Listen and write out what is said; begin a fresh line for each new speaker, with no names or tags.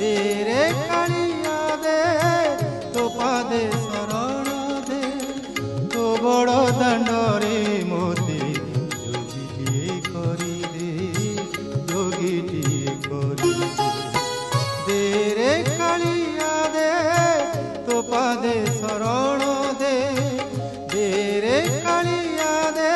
दे रे कालिया दे तो पादे शरण दे तो बड़ दांडरे मोते जोगीटिए करी दे जोगीटिए करी दे रे कालिया दे तो पादे शरण दे रे कालिया दे